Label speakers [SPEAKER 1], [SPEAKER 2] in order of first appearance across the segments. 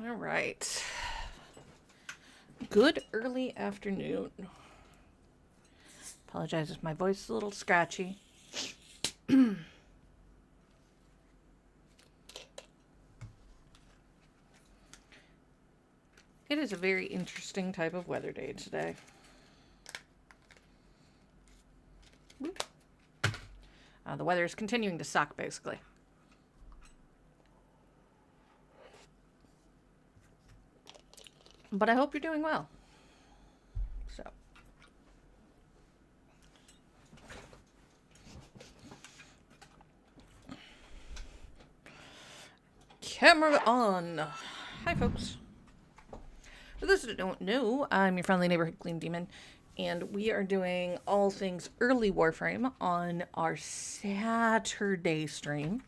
[SPEAKER 1] All right. Good early afternoon. Apologize if my voice is a little scratchy. It is a very interesting type of weather day today. The weather is continuing to suck, basically. But I hope you're doing well. So. Camera on. Hi, folks. For those that don't know, I'm your friendly neighborhood Gleam Demon, and we are doing all things early Warframe on our Saturday stream.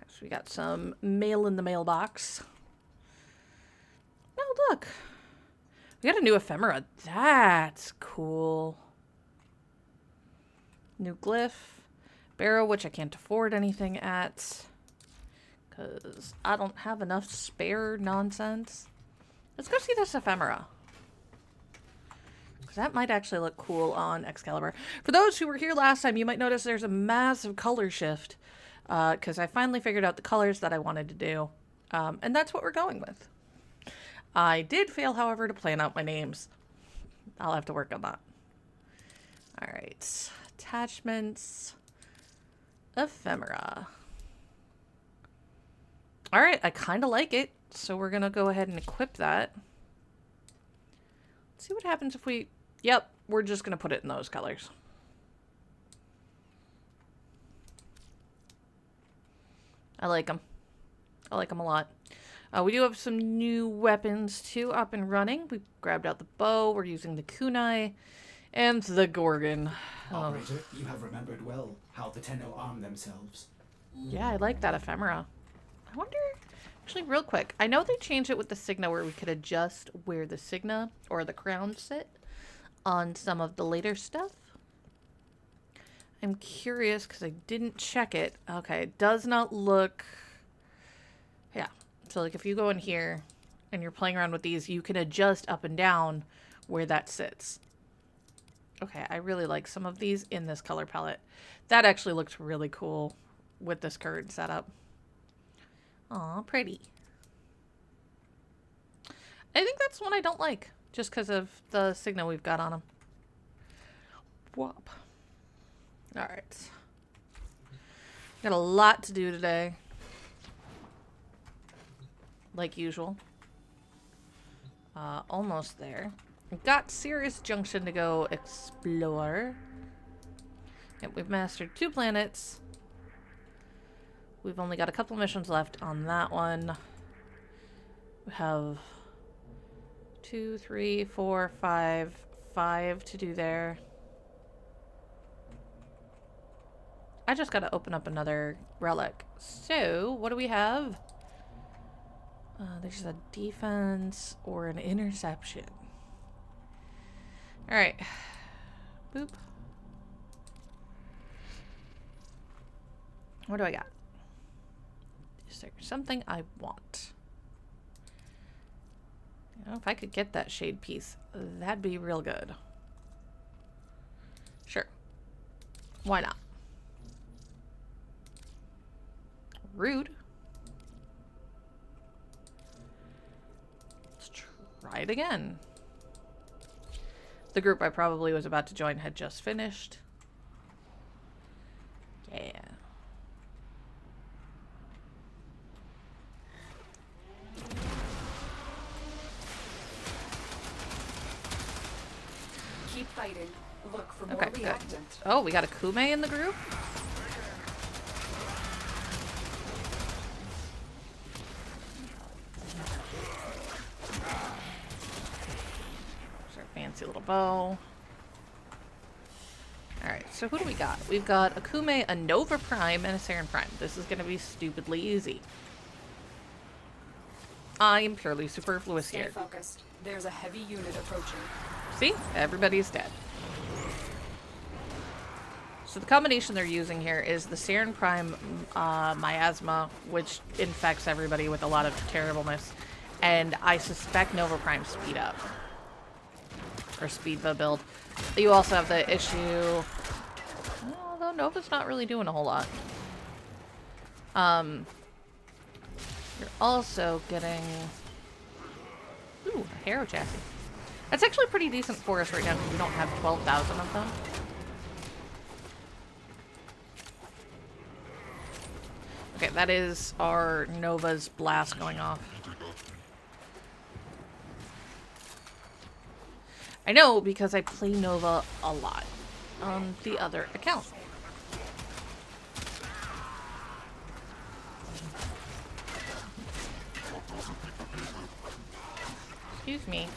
[SPEAKER 1] So we got some mail in the mailbox. Oh, look. We got a new ephemera. That's cool. New glyph. Barrow, which I can't afford anything at, because I don't have enough spare nonsense. Let's go see this ephemera, because that might actually look cool on Excalibur. For those who were here last time, you might notice there's a massive color shift, because I finally figured out the colors that I wanted to do, and that's what we're going with. I did fail, however, to plan out my names. I'll have to work on that. All right, attachments, ephemera. All right, I kind of like it. So we're going to go ahead and equip that. Let's see what happens if we... Yep, we're just going to put it in those colors. I like them. I like them a lot. We do have some new weapons, too, up and running. We grabbed out the bow. We're using the kunai and the gorgon.
[SPEAKER 2] Operator, you have remembered well how the Tenno arm themselves.
[SPEAKER 1] Yeah, I like that ephemera. I wonder... Actually, real quick, I know they changed it with the Signa where we could adjust where the Signa or the crown sit on some of the later stuff. I'm curious because I didn't check it. Okay, it does not look... Yeah, so like if you go in here and you're playing around with these, you can adjust up and down where that sits. Okay, I really like some of these in this color palette. That actually looks really cool with this current setup. Aw, pretty. I think that's one I don't like, just because of the Signa we've got on them. Whop. Alright. Got a lot to do today. Like usual. Almost there. Got Sirius Junction to go explore. Yep, we've mastered 2 planets. We've only got a couple missions left on that one. We have 2, 3, 4, 5 to do there. I just got to open up another relic. So, what do we have? There's a defense or an interception. Alright. Boop. What do I got? Is there something I want? You know, if I could get that shade piece, that'd be real good. Sure. Why not? Rude. Let's try it again. The group I probably was about to join had just finished. Yeah.
[SPEAKER 3] Keep fighting. Look for more reactant.
[SPEAKER 1] Oh, we got a Kume in the group? There's our fancy little bow. Alright, so who do we got? We've got a Kume, a Nova Prime, and a Saren Prime. This is going to be stupidly easy. I am purely superfluous here.
[SPEAKER 3] Stay focused. There's a heavy unit approaching.
[SPEAKER 1] See? Everybody's dead. So the combination they're using here is the Saren Prime miasma, which infects everybody with a lot of terribleness, And I suspect Nova Prime speed up. Or speedva build. You also have the issue... Although Nova's not really doing a whole lot. You're also getting... Ooh, a Harrow chassis. That's actually pretty decent for us right now because we don't have 12,000 of them. Okay, that is our Nova's blast going off. I know because I play Nova a lot on the other account. Excuse me.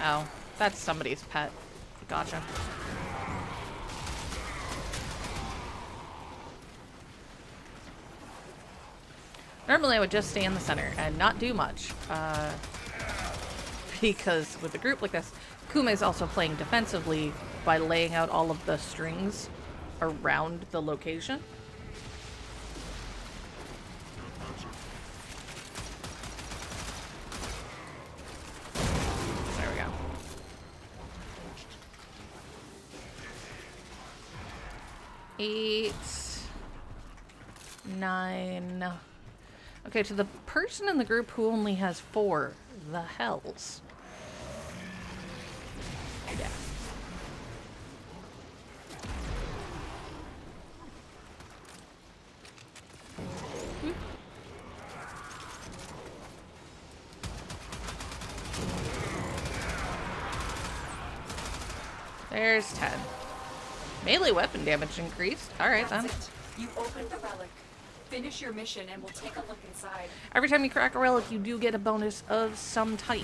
[SPEAKER 1] Oh, that's somebody's pet. Gotcha. Normally I would just stay in the center and not do much. Because with a group like this, Kume is also playing defensively by laying out all of the strings around the location. There we go. Eight, 9. Okay, to the person in the group who only has 4, the hells. Yeah. There's 10. Melee weapon damage increased. Alright then.
[SPEAKER 3] That's it. You opened the relic. Finish your mission and we'll take a look inside.
[SPEAKER 1] Every time you crack a relic, you do get a bonus of some type.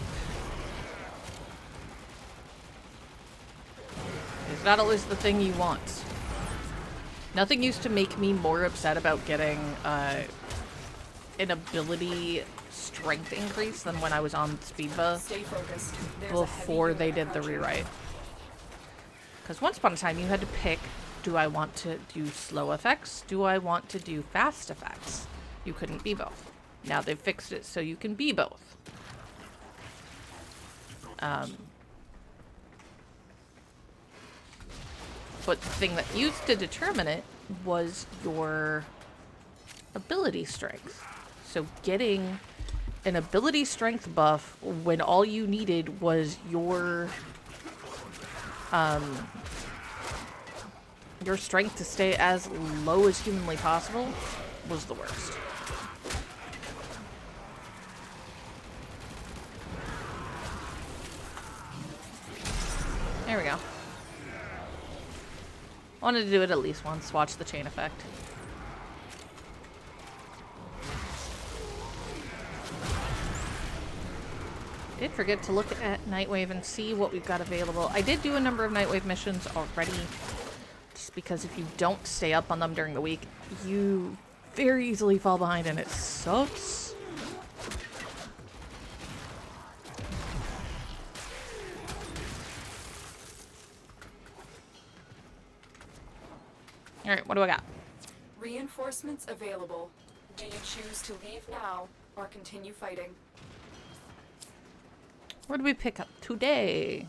[SPEAKER 1] It's not always the thing you want. Nothing used to make me more upset about getting an ability strength increase than when I was on Speedva
[SPEAKER 3] Stay focused. There's
[SPEAKER 1] before they did the
[SPEAKER 3] approaching.
[SPEAKER 1] rewrite. Because once upon a time, you had to pick, do I want to do slow effects? Do I want to do fast effects? You couldn't be both. Now they've fixed it so you can be both. But the thing that used to determine it was your ability strength. So getting an ability strength buff when all you needed was your strength to stay as low as humanly possible was the worst. There we go. Wanted to do it at least once, watch the chain effect. Did forget to look at Nightwave and see what we've got available. I did do a number of Nightwave missions already, just because if you don't stay up on them during the week, you very easily fall behind and it sucks. Alright, what do I got?
[SPEAKER 3] Reinforcements available. Do you choose to leave now or continue fighting?
[SPEAKER 1] What did we pick up today?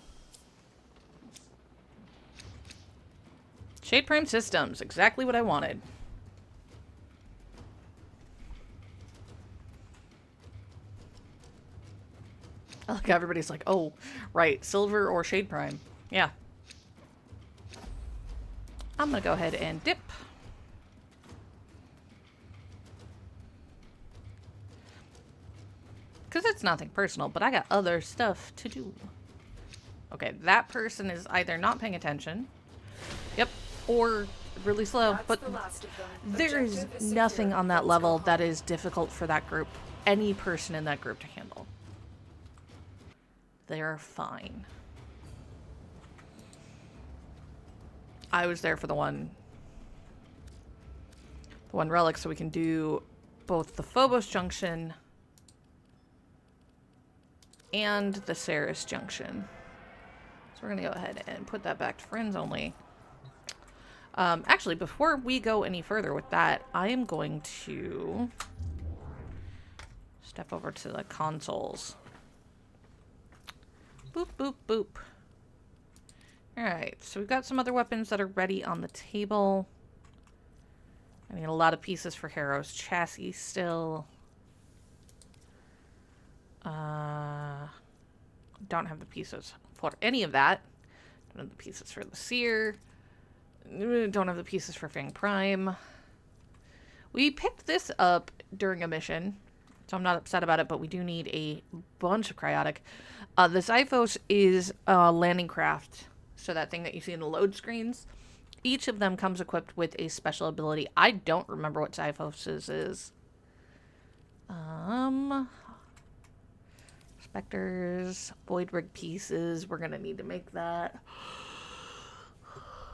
[SPEAKER 1] Shade Prime Systems, exactly what I wanted. I like how everybody's like, oh, right, Silver or Shade Prime. Yeah. I'm gonna go ahead and dip. Because it's nothing personal, but I got other stuff to do. Okay, that person is either not paying attention, yep, or really slow,
[SPEAKER 3] That's
[SPEAKER 1] but
[SPEAKER 3] the last of them.
[SPEAKER 1] there is
[SPEAKER 3] Objective is
[SPEAKER 1] nothing
[SPEAKER 3] secure.
[SPEAKER 1] on that
[SPEAKER 3] Let's
[SPEAKER 1] level
[SPEAKER 3] go
[SPEAKER 1] that
[SPEAKER 3] home.
[SPEAKER 1] is difficult for that group, any person in that group to handle. They're fine. I was there for the one relic, so we can do both the Phobos Junction and the Ceres Junction. So we're gonna go ahead and put that back to friends only. Actually, before we go any further with that, I am going to Step over to the consoles. Boop, boop, boop. Alright, so we've got some other weapons that are ready on the table. I need a lot of pieces for Harrow's chassis still. Don't have the pieces for any of that. Don't have the pieces for the Seer. Don't have the pieces for Fang Prime. We picked this up during a mission, so I'm not upset about it, but we do need a bunch of cryotic. The Zyphos is a landing craft, so that thing that you see in the load screens. Each of them comes equipped with a special ability. I don't remember what Zyphos is. Spectres, void rig pieces. We're gonna need to make that.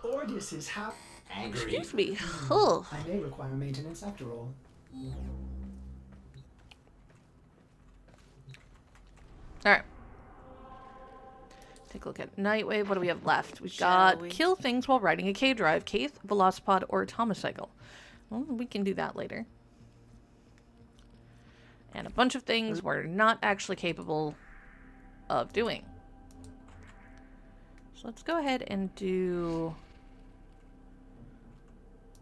[SPEAKER 2] Ordis is angry.
[SPEAKER 1] Excuse me. Oh.
[SPEAKER 2] I may require maintenance after all.
[SPEAKER 1] Alright. Take a look at Nightwave. What do we have left? We've got kill things while riding a K-Drive, Kaith, Velocipod, or Atomocycle. Well, we can do that later. And a bunch of things we're not actually capable of doing. So let's go ahead and do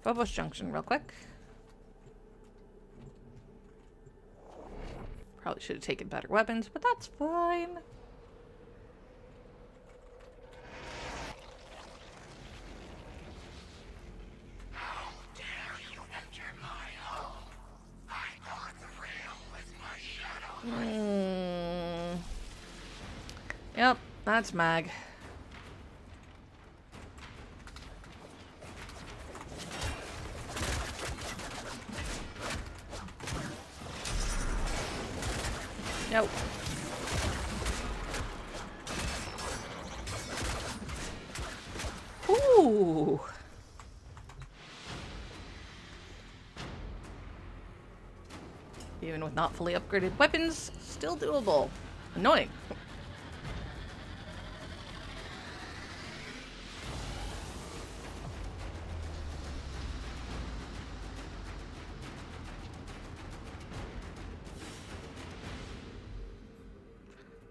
[SPEAKER 1] Phobos Junction real quick. Probably should have taken better weapons, but that's fine.
[SPEAKER 4] How dare you enter my home? I guard the rail with my shadow.
[SPEAKER 1] Yep, that's Mag. Nope. Ooh. Even with not fully upgraded weapons, still doable. Annoying.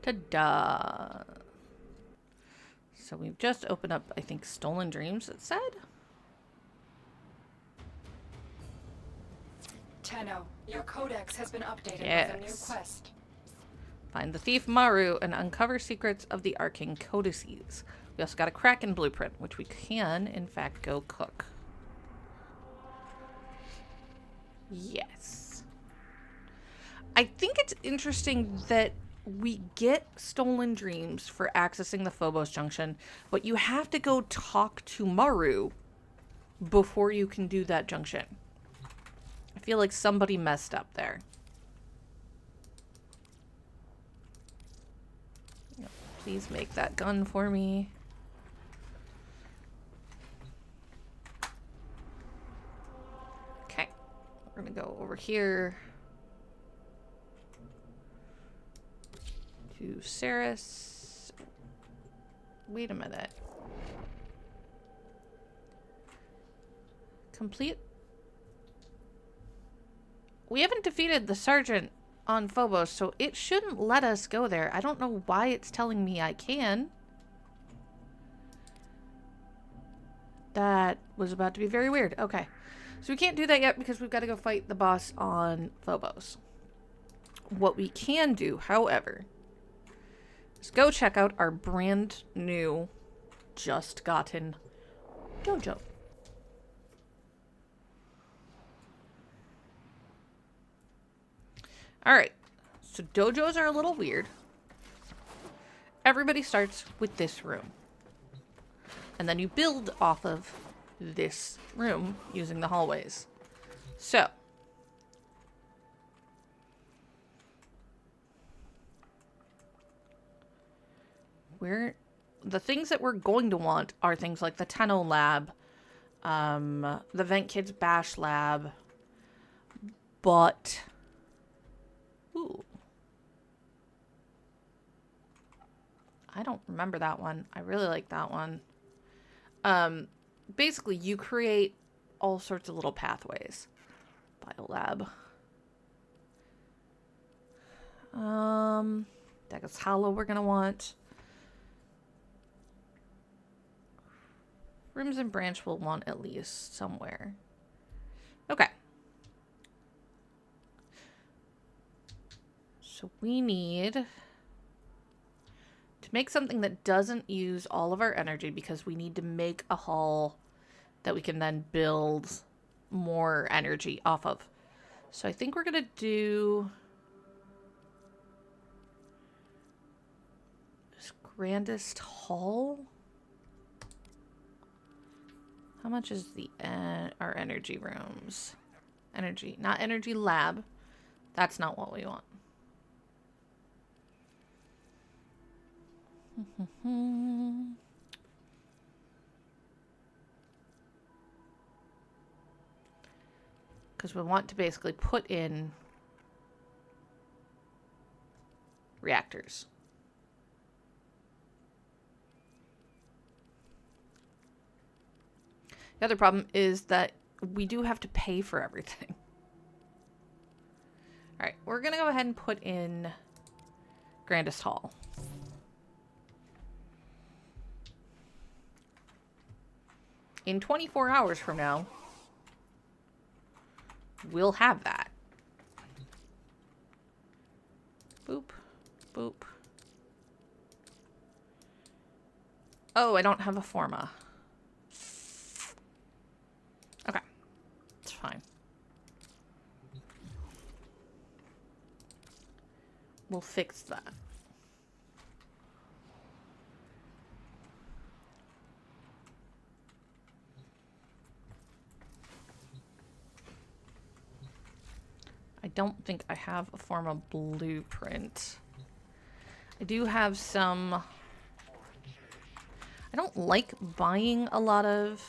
[SPEAKER 1] Ta-da! So we've just opened up, I think, Stolen Dreams, it said?
[SPEAKER 3] Tenno, your codex has been updated with a new
[SPEAKER 1] Yes.
[SPEAKER 3] quest.
[SPEAKER 1] Find the thief Maru and uncover secrets of the arcane codices. We also got a Kraken blueprint, which we can, in fact, go cook. Yes. I think it's interesting that we get Stolen Dreams for accessing the Phobos Junction, but you have to go talk to Maru before you can do that junction. I feel like somebody messed up there. Please make that gun for me. Okay. We're gonna go over here to Saris. Wait a minute. Complete. We haven't defeated the sergeant on Phobos, so it shouldn't let us go there. I don't know why it's telling me I can. That was about to be very weird. Okay. So we can't do that yet because we've got to go fight the boss on Phobos. What we can do, however, is go check out our brand new, just gotten dojo. Alright, so dojos are a little weird. Everybody starts with this room. And then you build off of this room using the hallways. So, the things that we're going to want are things like the Tenno lab, the Vent Kids Bash lab, but ooh. I don't remember that one. I really like that one. Basically, you create all sorts of little pathways. Biolab. Degas Hollow we're going to want. Rooms and Branch we'll want at least somewhere. Okay. So we need to make something that doesn't use all of our energy, because we need to make a hull that we can then build more energy off of. So I think we're going to do this grandest hull. How much is the our energy rooms? Energy, not energy lab. That's not what we want. Because we want to basically put in reactors. The other problem is that we do have to pay for everything. All right, we're going to go ahead and put in Grandest Hall. In 24 hours from now, we'll have that. Boop, boop. Oh, I don't have a forma. Okay, it's fine. We'll fix that. I don't think I have a forma blueprint. I do have some... I don't like buying a lot of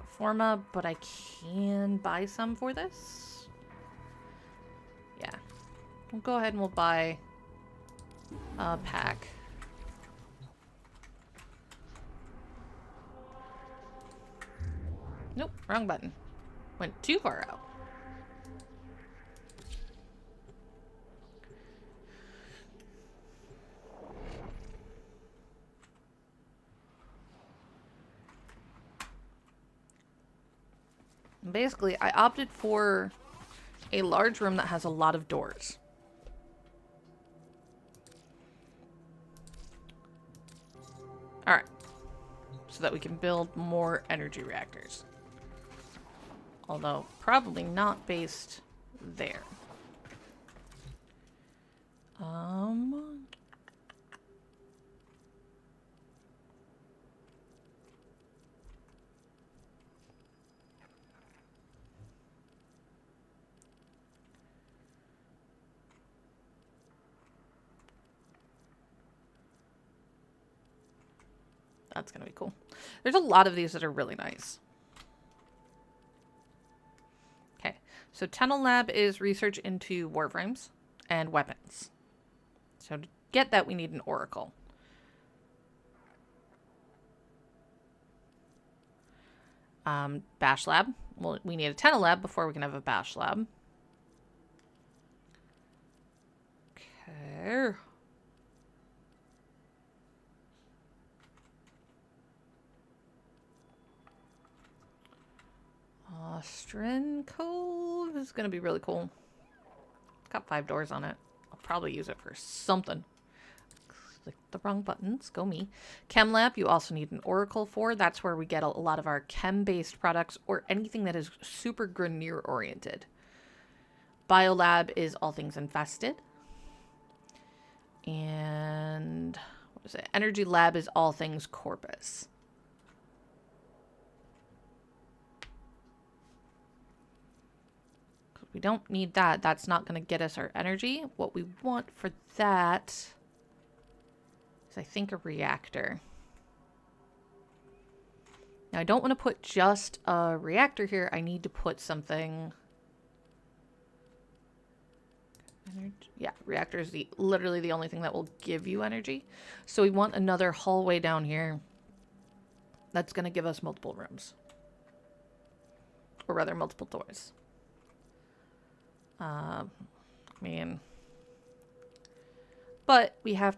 [SPEAKER 1] forma, but I can buy some for this. Yeah. We'll go ahead and we'll buy a pack. Nope, wrong button. Went too far out. Basically, I opted for a large room that has a lot of doors. Alright. So that we can build more energy reactors. Although, probably not based there. That's gonna be cool. There's a lot of these that are really nice. Okay, so Tunnel Lab is research into warframes and weapons. So to get that, we need an oracle. Bash Lab. Well, we need a Tunnel Lab before we can have a Bash Lab. Okay. Ostrin Cove is going to be really cool. It's got 5 doors on it. I'll probably use it for something. Click the wrong buttons. Go me. Chem Lab, you also need an oracle for. That's where we get a lot of our chem-based products or anything that is super Grineer oriented. Biolab is all things infested. And what is it? Energy Lab is all things corpus. We don't need that. That's not going to get us our energy. What we want for that is, I think, a reactor. Now, I don't want to put just a reactor here. I need to put something... Yeah, reactor is literally the only thing that will give you energy. So we want another hallway down here that's going to give us multiple rooms. Or rather, multiple doors. I mean, but we have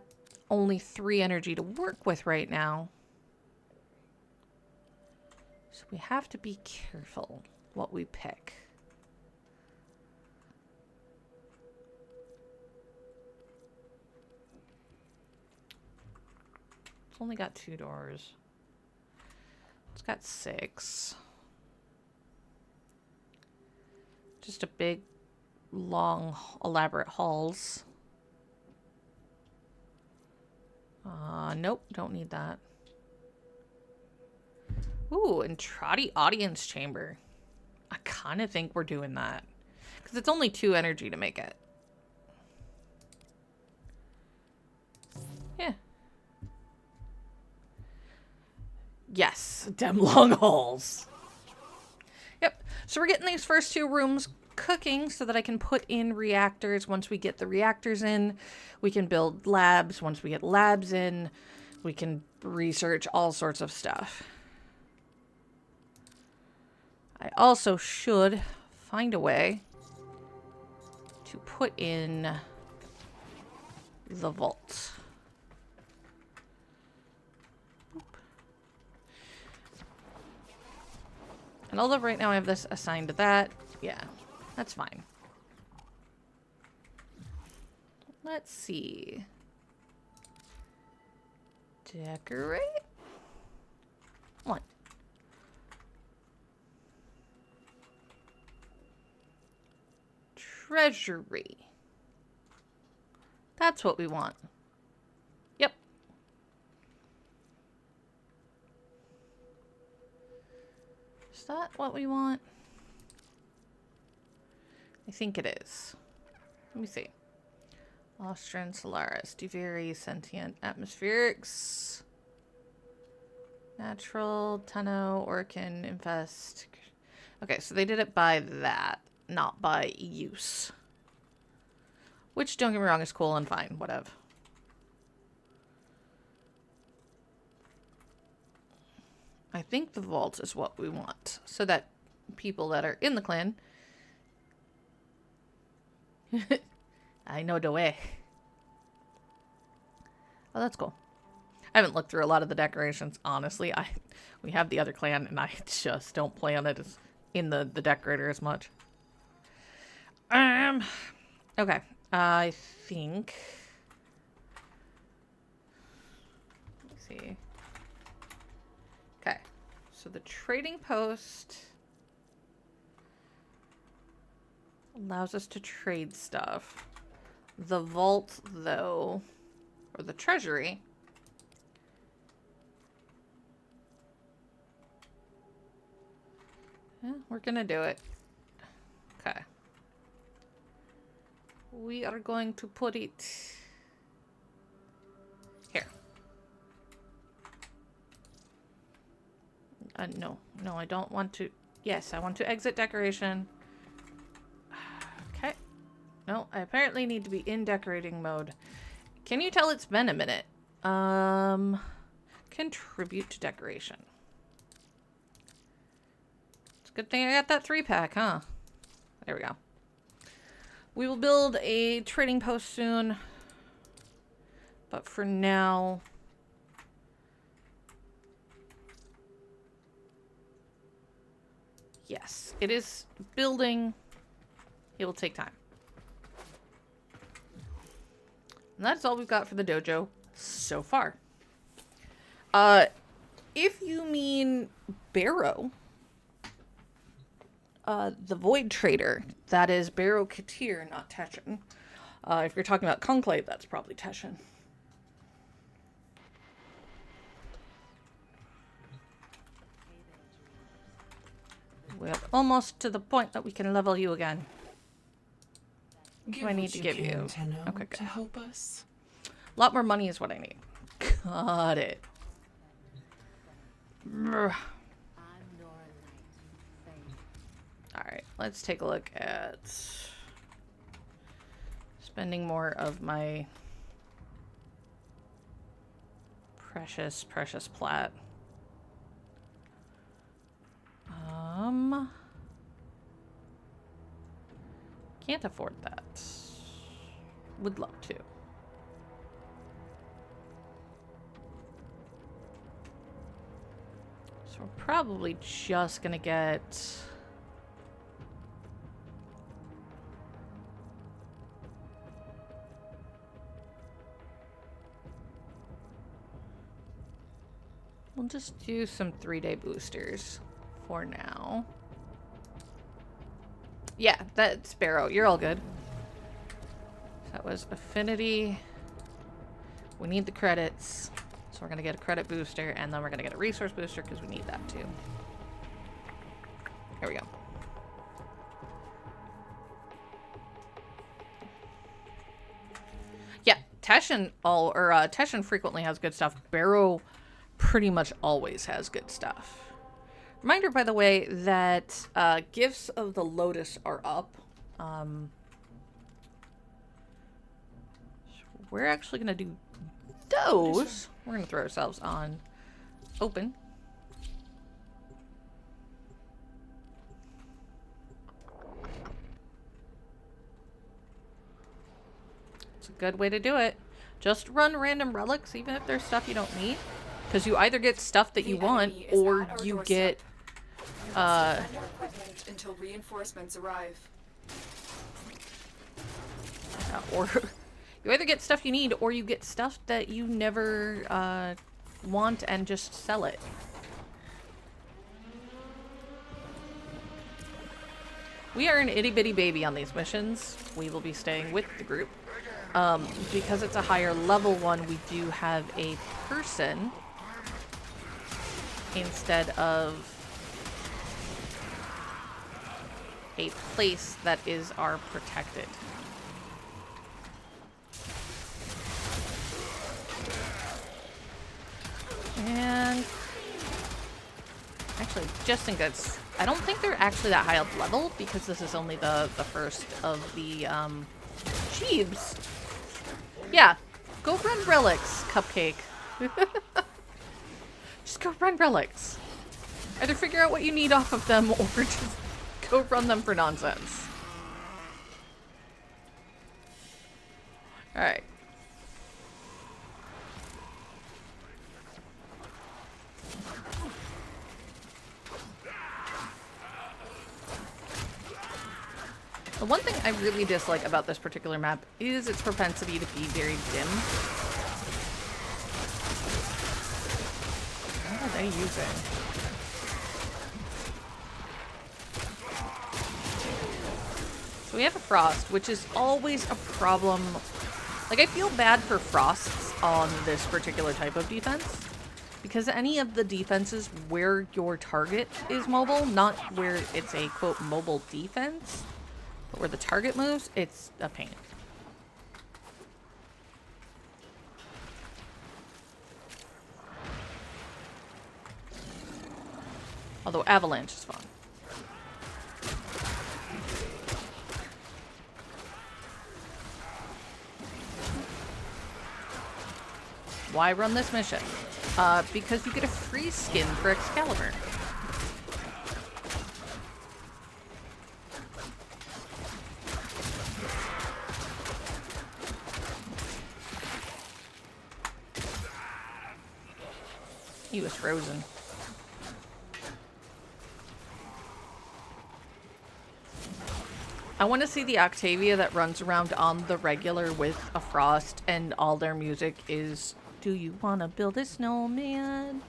[SPEAKER 1] only 3 energy to work with right now. So we have to be careful what we pick. It's only got 2 doors. It's got 6. Just a big, long, elaborate halls. Nope, don't need that. Ooh, and Trotty Audience Chamber. I kind of think we're doing that. Because it's only 2 energy to make it. Yeah. Yes, dem long halls. Yep. So we're getting these first 2 rooms cooking so that I can put in reactors. Once we get the reactors in, we can build labs. Once we get labs in, we can research all sorts of stuff. I also should find a way to put in the vault. And although right now I have this assigned to that, yeah, that's fine. Let's see. Decorate? What? Treasury. That's what we want. Yep. Is that what we want? I think it is. Let me see. Austrian, Solaris, Duviri, Sentient, Atmospherics, Natural, Tenno, Orkin, Infest. Okay, so they did it by that, not by use. Which, don't get me wrong, is cool and fine. Whatever. I think the vault is what we want. So that people that are in the clan... I know the way. Oh, that's cool. I haven't looked through a lot of the decorations, honestly. We have the other clan, and I just don't play on it as in the decorator as much. Okay. I think... Let's see. Okay. So the trading post allows us to trade stuff. The vault, though, or the treasury, yeah, we're gonna do it. Okay. We are going to put it here. No, I don't want to. Yes, I want to exit decoration. Okay. No, I apparently need to be in decorating mode. Can you tell it's been a minute? Contribute to decoration. It's a good thing I got that 3-pack, huh? There we go. We will build a trading post soon. But for now... Yes, it is building. It will take time. And that's all we've got for the dojo so far. If you mean Barrow, the Void Trader, that is Barrow Katir, not Teshin. If you're talking about Conclave, that's probably Teshin. We're almost to the point that we can level you again. What do I need to give you? Okay, good.
[SPEAKER 5] To help us.
[SPEAKER 1] A lot more money is what I need. Got it. Alright, let's take a look at spending more of my precious plat. Can't afford that. Would love to. So we're probably just gonna get... We'll just do some 3-day boosters for now. Yeah, that's Sparrow. You're all good. That was affinity. We need the credits. So we're going to get a credit booster, and then we're going to get a resource booster because we need that too. Here we go. Yeah, Teshin frequently has good stuff. Barrow pretty much always has good stuff. Reminder, by the way, that Gifts of the Lotus are up. So we're actually going to do those. We're going to throw ourselves on open. It's a good way to do it. Just run random relics, even if there's stuff you don't need. Because you either get stuff that you want, or you get...
[SPEAKER 3] until reinforcements arrive.
[SPEAKER 1] Or you either get stuff you need, or you get stuff that you never want and just sell it. We are an itty-bitty baby on these missions. We will be staying with the group. Because it's a higher level one, we do have a person instead of a place that is our protected. And actually, just in case, I don't think they're actually that high up level because this is only the first of the Jeebs. Yeah, go run relics, Cupcake. Just go run relics. Either figure out what you need off of them or just go run them for nonsense. Alright. The one thing I really dislike about this particular map is its propensity to be very dim. What are they using? So we have a frost, which is always a problem. Like, I feel bad for frosts on this particular type of defense, because any of the defenses where your target is mobile, not where it's a, quote, mobile defense, but where the target moves, it's a pain. Although avalanche is fun. Why run this mission? Because you get a free skin for Excalibur. He was frozen. I want to see the Octavia that runs around on the regular with a frost and all their music is, "Do you want to build a snowman?"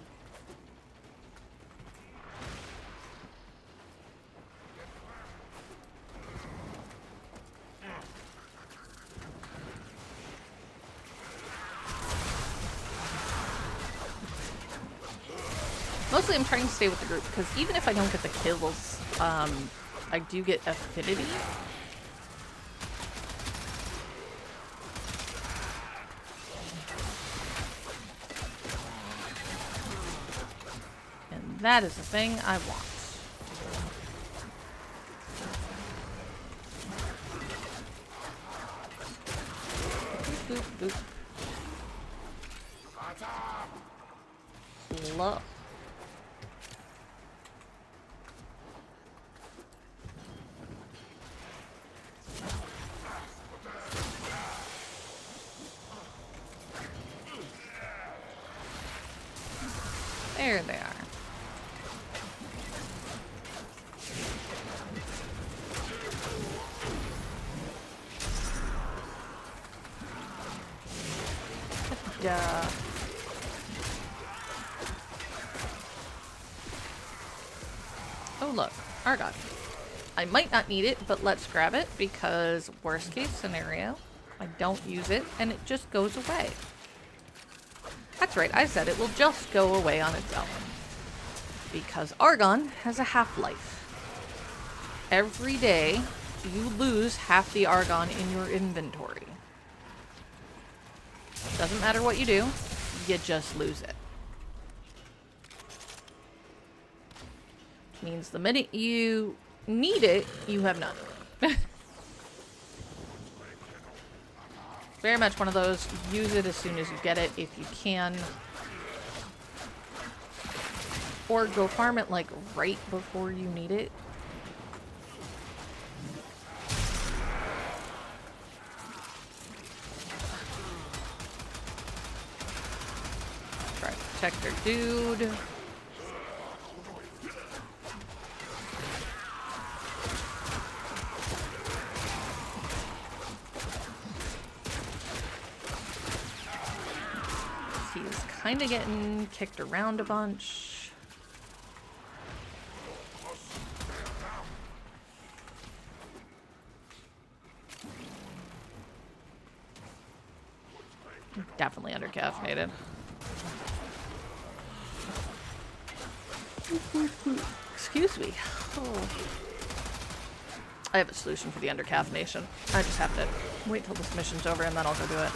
[SPEAKER 1] Mostly I'm trying to stay with the group because even if I don't get the kills, I do get affinity. And that is the thing I want. Boop, boop, boop. Love. There they are. Yeah. Oh look, argon. I might not need it, but let's grab it because worst case scenario, I don't use it and it just goes away. That's right, I said it will just go away on its own. Because argon has a half-life. Every day, you lose half the argon in your inventory. Doesn't matter what you do, you just lose it. Which means the minute you need it, you have none. Very much one of those, use it as soon as you get it if you can. Or go farm it like right before you need it. Try to protect their dude. He's kind of getting kicked around a bunch. Definitely undercaffeinated. Excuse me. Oh. I have a solution for the undercaffeination. I just have to wait till this mission's over and then I'll go do it.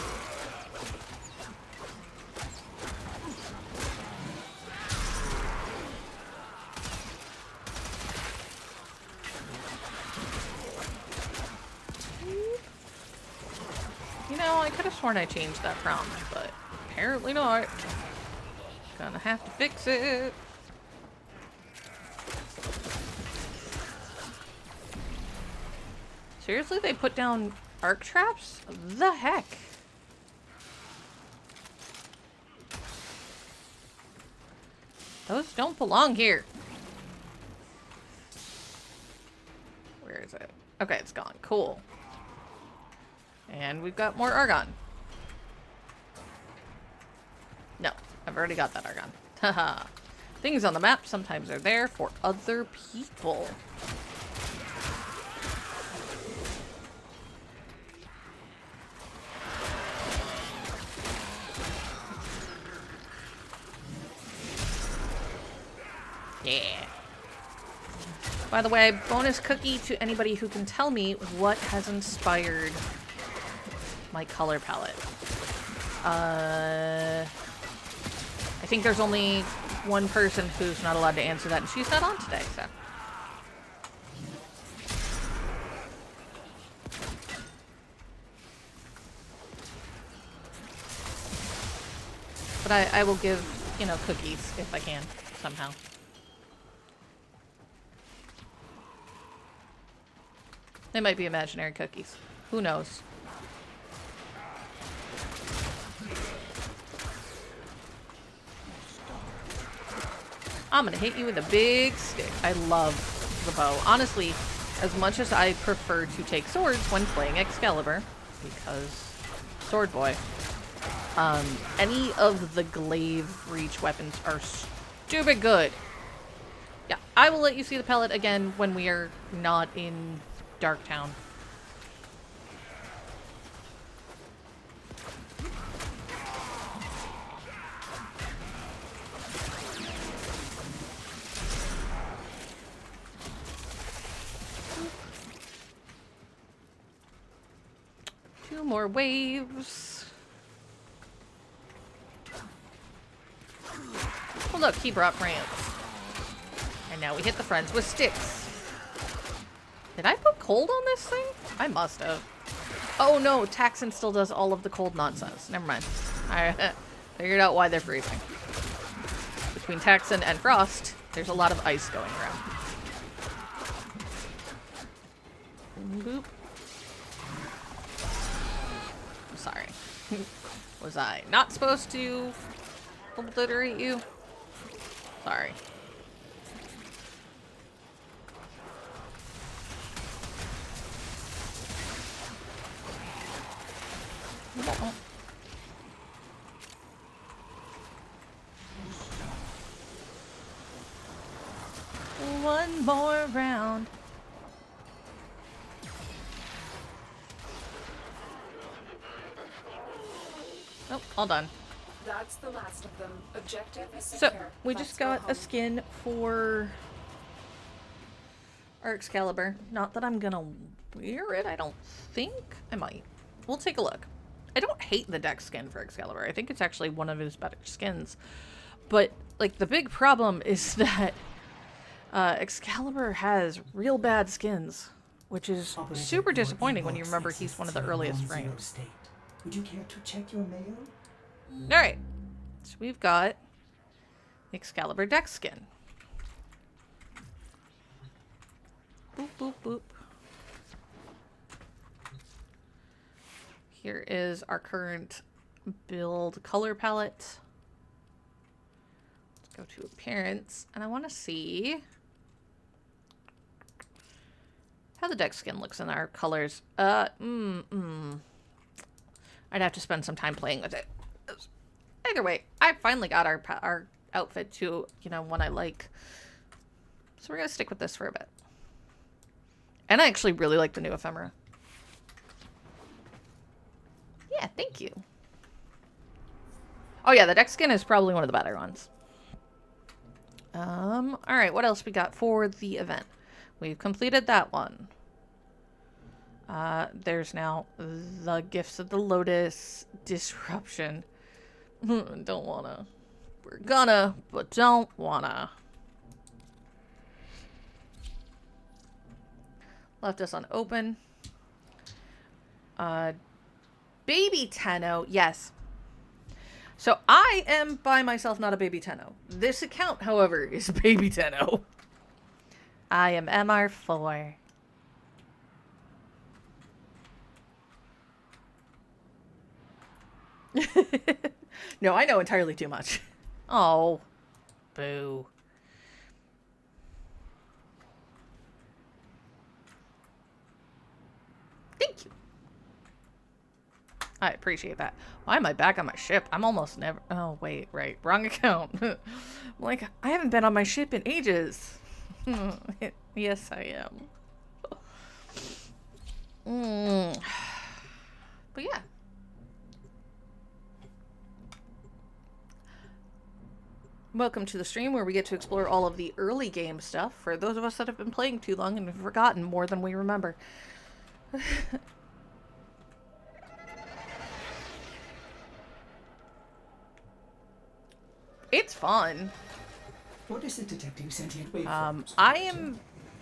[SPEAKER 1] You know, I could have sworn I changed that prompt, but apparently not. Gonna have to fix it. Seriously, they put down arc traps? The heck? Those don't belong here. Where is it? Okay, it's gone. Cool. And we've got more argon. No, I've already got that argon. Haha. Things on the map sometimes are there for other people. Yeah. By the way, bonus cookie to anybody who can tell me what has inspired my color palette. I think there's only one person who's not allowed to answer that, and she's not on today, so. But I will give, you know, cookies if I can, somehow. They might be imaginary cookies. Who knows? I'm gonna hit you with a big stick. I love the bow. Honestly, as much as I prefer to take swords when playing Excalibur, because sword boy, any of the glaive reach weapons are stupid good. Yeah, I will let you see the pellet again when we are not in Darktown. Two more waves. Oh look, he brought France. And now we hit the friends with sticks. Did I put cold on this thing? I must have. Oh no, Taxon still does all of the cold nonsense. Never mind. I figured out why they're freezing. Between Taxon and Frost, there's a lot of ice going around. Boop. I'm sorry. Was I not supposed to obliterate you? Sorry. One more round. Oh, all done.
[SPEAKER 3] That's the last of them. Objective is
[SPEAKER 1] So,
[SPEAKER 3] secure.
[SPEAKER 1] we
[SPEAKER 3] Let's
[SPEAKER 1] just
[SPEAKER 3] go
[SPEAKER 1] got
[SPEAKER 3] home.
[SPEAKER 1] a skin for our Excalibur. Not that I'm gonna wear it, I don't think. I might. We'll take a look. I don't hate the deck skin for Excalibur. I think it's actually one of his better skins. But, like, the big problem is that Excalibur has real bad skins, which is
[SPEAKER 2] Operator,
[SPEAKER 1] super
[SPEAKER 2] your
[SPEAKER 1] disappointing when you
[SPEAKER 2] e-box
[SPEAKER 1] remember he's one of the
[SPEAKER 2] exists in a
[SPEAKER 1] earliest
[SPEAKER 2] non-zero
[SPEAKER 1] frames.
[SPEAKER 2] state. Would you care to check your mail?
[SPEAKER 1] Alright, so we've got Excalibur deck skin. Boop, boop, boop. Here is our current build color palette. Let's go to appearance, and I want to see how the deck skin looks in our colors. I'd have to spend some time playing with it. Either way, I finally got our outfit to, you know, one I like. So we're going to stick with this for a bit. And I actually really like the new ephemera. Yeah, thank you. Oh yeah, the deck skin is probably one of the better ones. Alright, what else we got for the event? We've completed that one. There's now the Gifts of the Lotus Disruption. Don't wanna. We're gonna, but don't wanna. Left us on open. Baby Tenno, yes. So I am by myself not a Baby Tenno. This account, however, is Baby Tenno. I am MR4. No, I know entirely too much. Oh, boo. Thank you. I appreciate that. Why am I back on my ship? I'm almost never... Oh, wait, right. Wrong account. Like, I haven't been on my ship in ages. Yes, I am. But yeah. Welcome to the stream where we get to explore all of the early game stuff for those of us that have been playing too long and have forgotten more than we remember. It's fun.
[SPEAKER 2] What is it detecting sentient waveforms?
[SPEAKER 1] I am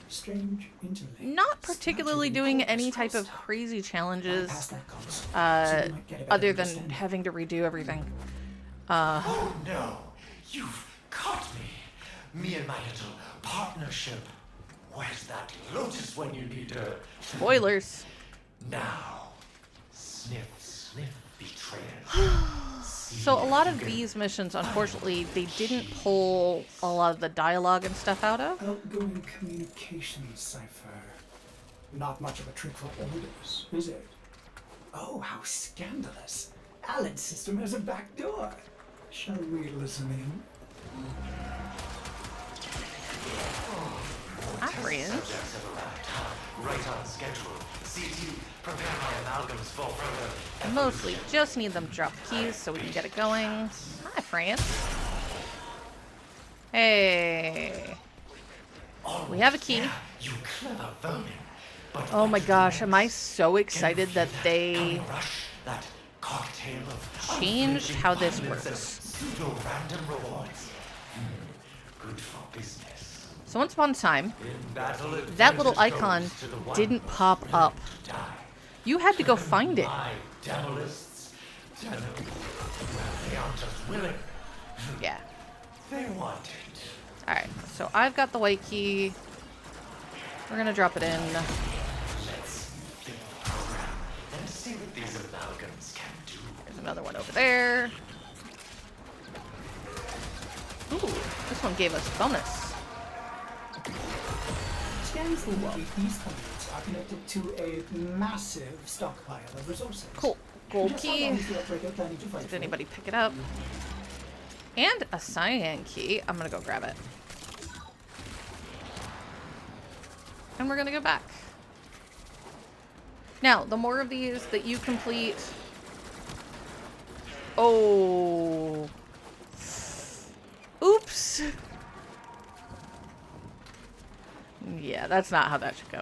[SPEAKER 2] Strange interlinks.
[SPEAKER 1] not particularly doing any type of crazy challenges other than having to redo everything.
[SPEAKER 4] Oh no! You've caught me! Me and my little partnership. Where's that lotus when you need her?
[SPEAKER 1] Spoilers.
[SPEAKER 4] Now, sniff, sniff, betrayal.
[SPEAKER 1] So a lot of these missions, unfortunately, they didn't pull a lot of the dialogue and stuff out of.
[SPEAKER 2] Outgoing communications cipher. Not much of a trick for orders, is it? Oh, how scandalous. Alan's system has a back door. Shall we listen in?
[SPEAKER 1] Hi, friends.
[SPEAKER 4] Subjects have arrived. Right on schedule. CT, prepare my amalgams for further.
[SPEAKER 1] Mostly just need them to drop the keys so we can get it going. Hi, France. Hey. We have a key.
[SPEAKER 4] Yeah, you clever vermin. But
[SPEAKER 1] Oh my
[SPEAKER 4] what
[SPEAKER 1] gosh, am I
[SPEAKER 4] next?
[SPEAKER 1] so excited that they
[SPEAKER 4] Coming rush, that cocktail of
[SPEAKER 1] changed how this
[SPEAKER 4] unfinished
[SPEAKER 1] works.
[SPEAKER 4] pseudo-random rewards. Good for business.
[SPEAKER 1] So once upon a time,
[SPEAKER 4] In battle,
[SPEAKER 1] that little
[SPEAKER 4] advantage
[SPEAKER 1] icon
[SPEAKER 4] goes to the one
[SPEAKER 1] didn't
[SPEAKER 4] most
[SPEAKER 1] pop
[SPEAKER 4] willing
[SPEAKER 1] up.
[SPEAKER 4] to die.
[SPEAKER 1] You had to go find it.
[SPEAKER 4] My demolists, they aren't just willing,
[SPEAKER 1] Yeah.
[SPEAKER 4] they want it.
[SPEAKER 1] Alright, so I've got the white key. We're gonna drop it in.
[SPEAKER 4] Let's flip the program and see what these amalgams can do.
[SPEAKER 1] There's another one over there. Ooh, this one gave us bonus.
[SPEAKER 2] Scans indicate these conduits are connected to a massive stockpile of resources.
[SPEAKER 1] Cool. Gold
[SPEAKER 2] Just how
[SPEAKER 1] key.
[SPEAKER 2] long is the operator planning to fight
[SPEAKER 1] Did
[SPEAKER 2] for?
[SPEAKER 1] anybody pick it up? And a cyan key. I'm gonna go grab it. And we're gonna go back. Now, the more of these that you complete... Oh. Oops. Yeah, that's not how that should go.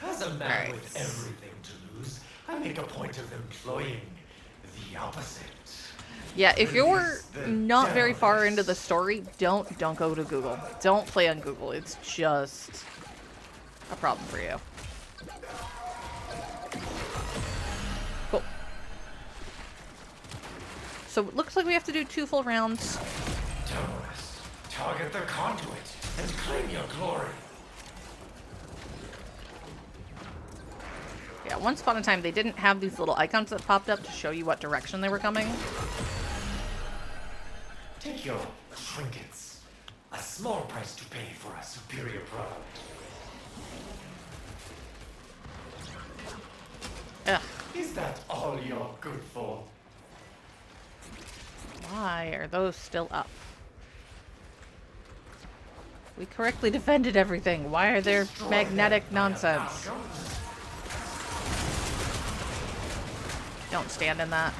[SPEAKER 4] As a man
[SPEAKER 1] Alright.
[SPEAKER 4] with everything to lose, I make a point of employing the opposite.
[SPEAKER 1] Yeah, if you're
[SPEAKER 4] Release the
[SPEAKER 1] not very far into the
[SPEAKER 4] devils.
[SPEAKER 1] story, don't go to Google. Don't play on Google. It's just a problem for you. Cool. So it looks like we have to do 2 full rounds.
[SPEAKER 4] Terrorists, target the conduit and claim your glory.
[SPEAKER 1] Yeah, once upon a time they didn't have these little icons that popped up to show you what direction they were coming.
[SPEAKER 4] Take your trinkets. A small price to pay for a superior product.
[SPEAKER 1] Ugh.
[SPEAKER 4] Is that all you're good for?
[SPEAKER 1] Why are those still up? We correctly defended everything. Why are there
[SPEAKER 4] Destroy
[SPEAKER 1] magnetic
[SPEAKER 4] them by a
[SPEAKER 1] nonsense?
[SPEAKER 4] amalgam?
[SPEAKER 1] Don't stand in that.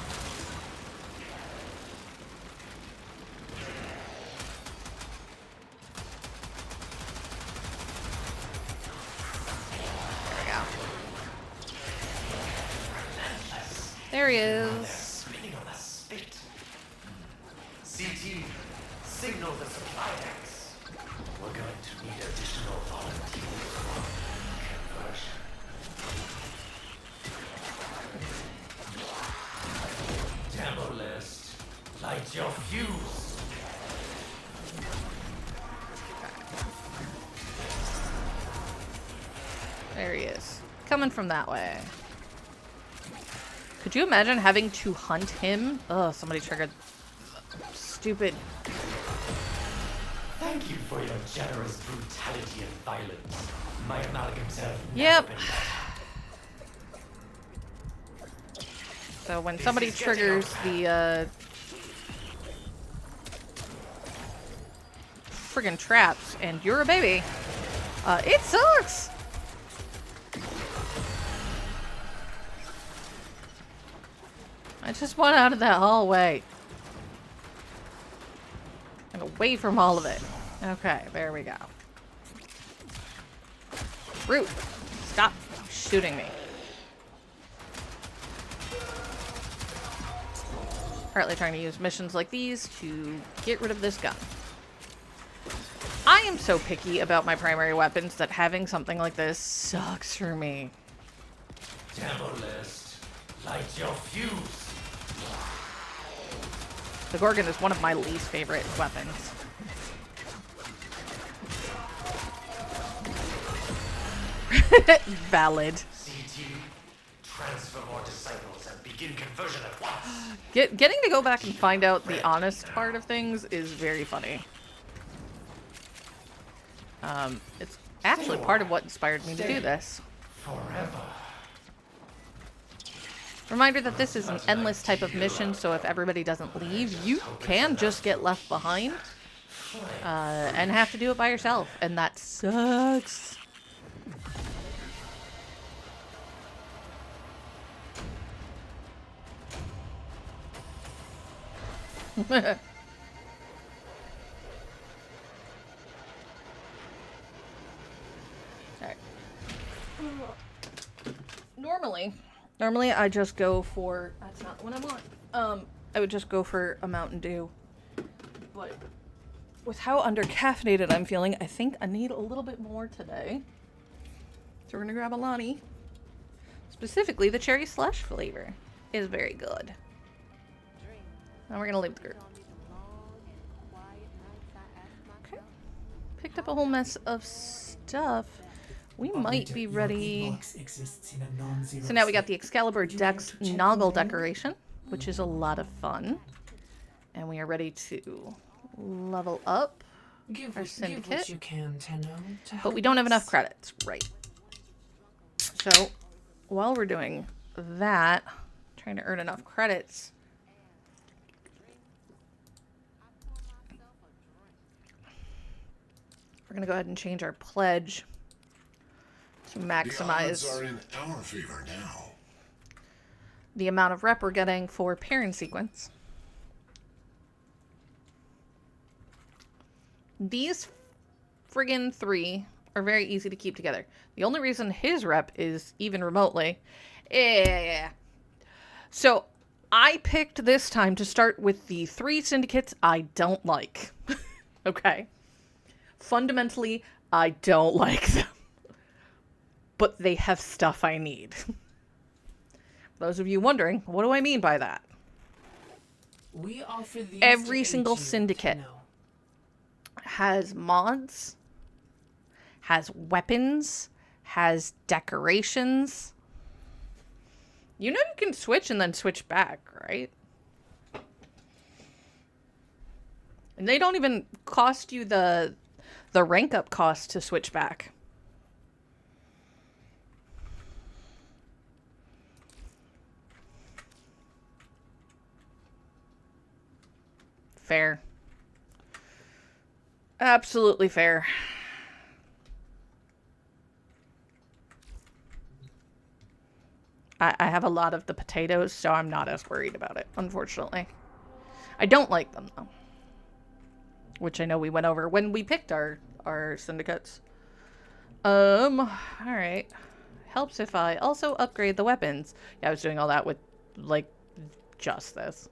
[SPEAKER 1] There he
[SPEAKER 4] They're
[SPEAKER 1] is.
[SPEAKER 4] spinning on a spit. CT, signal the supply decks. We're going to need additional volunteers for conversion. Demo list. Light your fuse.
[SPEAKER 1] There he is. Coming from that way. Could you imagine having to hunt him? Oh, somebody triggered. Stupid.
[SPEAKER 4] Thank you for your generous brutality and violence. My amalgams have
[SPEAKER 1] Yep.
[SPEAKER 4] never been better.
[SPEAKER 1] So when somebody triggers the friggin' traps and you're a baby, it sucks. I just want out of that hallway. And away from all of it. Okay, there we go. Root, stop shooting me. Partly trying to use missions like these to get rid of this gun. I am so picky about my primary weapons that having something like this sucks for me.
[SPEAKER 4] Demo list. Light your fuse.
[SPEAKER 1] The Gorgon is one of my least favorite weapons. Valid.
[SPEAKER 4] CT, transfer more disciples and begin conversion at once.
[SPEAKER 1] Getting to go back and find out the honest part of things is very funny. It's actually part of what inspired me to do this.
[SPEAKER 4] Forever.
[SPEAKER 1] Reminder that this is an endless type of mission, so if everybody doesn't leave, you can just get left behind and have to do it by yourself, and that sucks. Alright. Normally I just go for, that's not what I want. I would just go for a Mountain Dew. But with how under-caffeinated I'm feeling, I think I need a little bit more today. So we're gonna grab a Lonnie. Specifically, the cherry slush flavor is very good. Now we're gonna leave the group. Okay. Picked up a whole mess of stuff. We might be ready. So now we got the Excalibur Dex Noggle decoration, which is a lot of fun. And we are ready to level up
[SPEAKER 5] Give
[SPEAKER 1] our
[SPEAKER 5] what
[SPEAKER 1] syndicate.
[SPEAKER 5] you can, Tenno, to
[SPEAKER 1] But
[SPEAKER 5] help
[SPEAKER 1] we don't have
[SPEAKER 5] us.
[SPEAKER 1] enough credits. Right. So, while we're doing that, trying to earn enough credits, we're going to go ahead and change our pledge to
[SPEAKER 6] The odds
[SPEAKER 1] maximize
[SPEAKER 6] are in our favor now.
[SPEAKER 1] the amount of rep we're getting for pairing sequence. These friggin' three are very easy to keep together. The only reason his rep is even remotely... Yeah. So, I picked this time to start with the 3 syndicates I don't like. Okay? Fundamentally, I don't like them. But they have stuff I need. Those of you wondering, what do I mean by that?
[SPEAKER 5] We offer these
[SPEAKER 1] Every
[SPEAKER 5] to
[SPEAKER 1] single
[SPEAKER 5] aid you,
[SPEAKER 1] syndicate
[SPEAKER 5] Tenno.
[SPEAKER 1] has mods, has weapons, has decorations. You know you can switch and then switch back, right? And they don't even cost you the rank up cost to switch back. Fair. Absolutely fair. I have a lot of the potatoes, so I'm not as worried about it, unfortunately. I don't like them, though. Which I know we went over when we picked our syndicates. Alright. Helps if I also upgrade the weapons. Yeah, I was doing all that with, like, just this.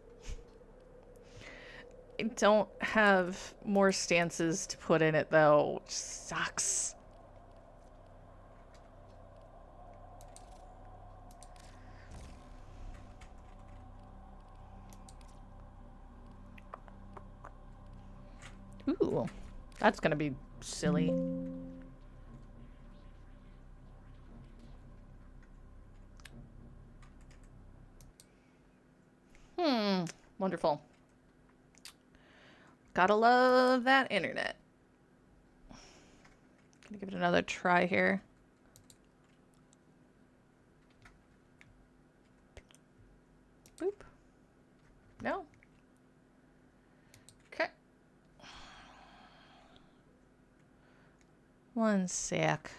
[SPEAKER 1] I don't have more stances to put in it, though, which sucks. Ooh, that's gonna be silly. Wonderful. Gotta love that internet. Gonna give it another try here. Boop. No. Okay. One sec.